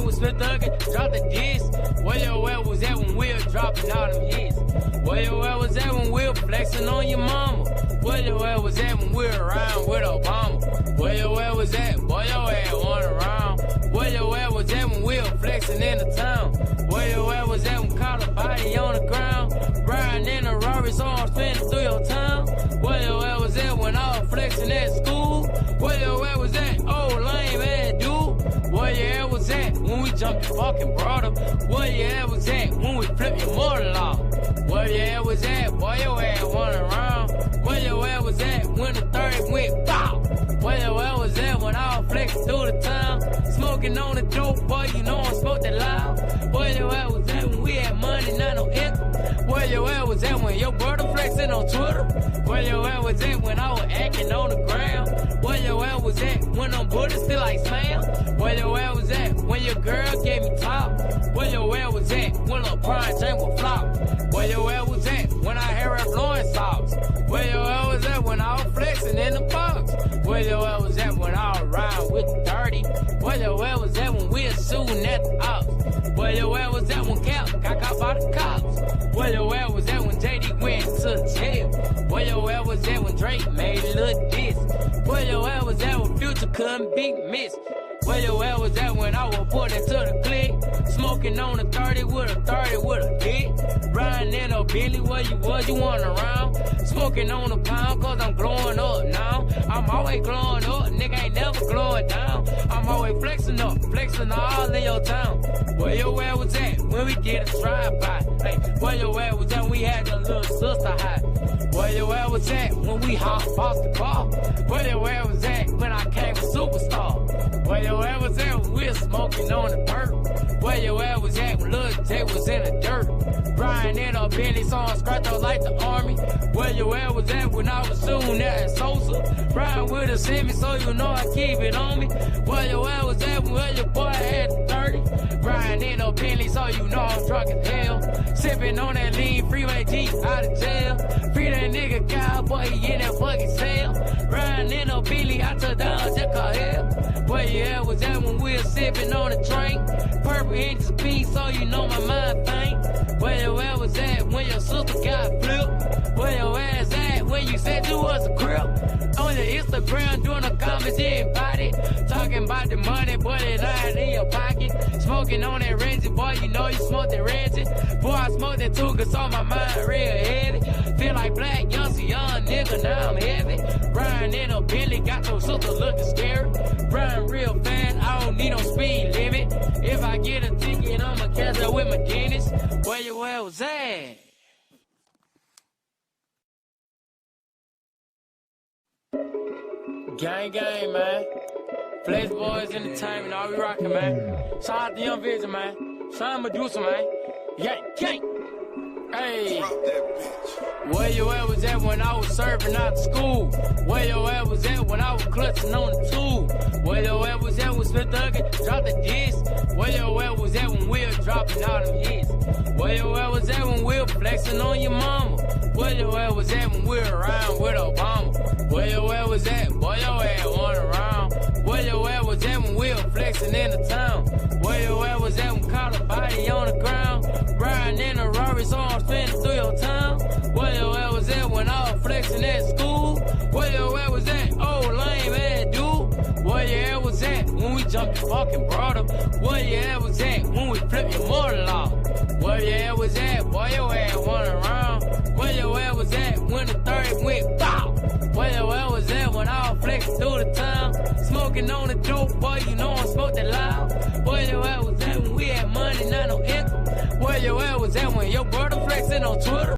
we split thuggin', drop the disc. Where your ass was at when we were dropping all them hits? Where your ass was at when we were flexing on your mama? Where your ass was at when we were around with Obama? Where your ass was at? Boy, your ass went around. Where your ass was at when we were flexing in the town? Where your ass was at when caught a body on the ground? Riding in a Rari, so I'm spinning through your town. Where your ass was at when I was flexing at school? Where your ass was at? Oh, lame ass dude. Where your ass was at when we jumped your fucking brother? Where your ass was at when we flipped your mother-in-law? Where your ass was at? Boy, your ass went around. Where your ass was at when the 30 went pow? Where your ass was at when I was flexing through the town? Smoking on the dope, boy, you know I smoked it loud. Where your ass was at when we had money, not no income? Where your ass was at when your brother flexing on Twitter? Where your ass was at when I was acting on the ground? Where your ass was at when them bullets still like slam? Where your ass was at when your girl gave me top? Where your ass was at when LeBron James was flop? Where your ass was at when I had her blowing sauce? Where your ass was at when I was flexing in the box? Where your ass was at when I was riding with the 30? Where your ass was at when we were shooting at the ops? Where your ass was at when Cap got caught by the cops? Where your ass was at when JD went to jail? Where your ass was at when Drake made a little diss? Where your ass was at when Future couldn't be missed? Where your ass was at when I was put into the click? Smoking on a 30 with a dick. Riding in a Bentley, where you was, you want around. Smoking on a pound, cause I'm glowing up now. I'm always glowing up, nigga ain't never glowing down. I'm always flexing up, flexing all in your town. Where your ass was at when we did a drive-by? Hey, where your ass was at when we had your little sister high? Where your ass was at when we hopped off the car? Where your ass was at when I came a superstar? Where your ass was at when we was smoking on the dirt? Where your ass was at when Lil J was in the dirt? Riding in a Bentley, so I scratched out like the army. Where your ass was at when I was shooting at Sosa? Riding with a semi, so you know I keep it on me. Where your ass was at when your boy had the 30? Riding in a Bentley, so you know I'm drunk as hell. Sipping on that lean freeway G out of jail. Free that nigga cowboy, he in that fucking cell. Riding in a Bentley, I took down just cause hell. Where your ass was at when we was sipping on the drink? Purple inches peace, so you know my mind think. Where your ass was at when your sister got flipped? Where your ass at when you said you was a crip? On your Instagram doing the comments, you ain't body. Talking about the money, but it ain't in your pocket. Smoking on that Reggie, boy, you know you smoked that Reggie. Boy, I smoked that too, cause on my mind real heavy. Feel like Black Youngster, young nigga, now I'm heavy. Riding in a Bentley, got your sister looking scary. Riding real fast, I don't need no speed limit. If I get a ticket, I'ma catch up with my Guinness. Where your ass was at? Gang, gang, man. Flex Boys Entertainment, all we rockin', man. Shout out to Young Vision, man. Shout out Medusa, man. Gang, gang. Hey. Where your ass was at when I was serving out school? Where your ass was at when I was clutching on the tool? Where your ass was at when Smith Thuggin, drop the disc? Where your ass was at when we were dropping all them hits? Where your ass was at when we were flexing on your mama? Where your ass was at when we were around with Obama? Where your ass was at? Boy, your ass went around. Where your ass was at when we were flexing in the town? Where your ass was at when caught a body on the ground? Riding in a Rari, so I'm spinning through your town. Where your ass was at when I was flexing at school? Where your ass was at? Oh, lame ass dude. Where your ass was at when we jumped your fucking brother? Where your ass was at when we flipped your mother-in-law? Where your ass was at? Boy, your ass went around. Where your ass was at when the 30 went pow? Where your ass was at when I was flexing through the town? Smoking on the dope, boy, you know I smoked it loud. Where your ass was at when we had money, not no income? Where your ass was at when your brother flexing on Twitter?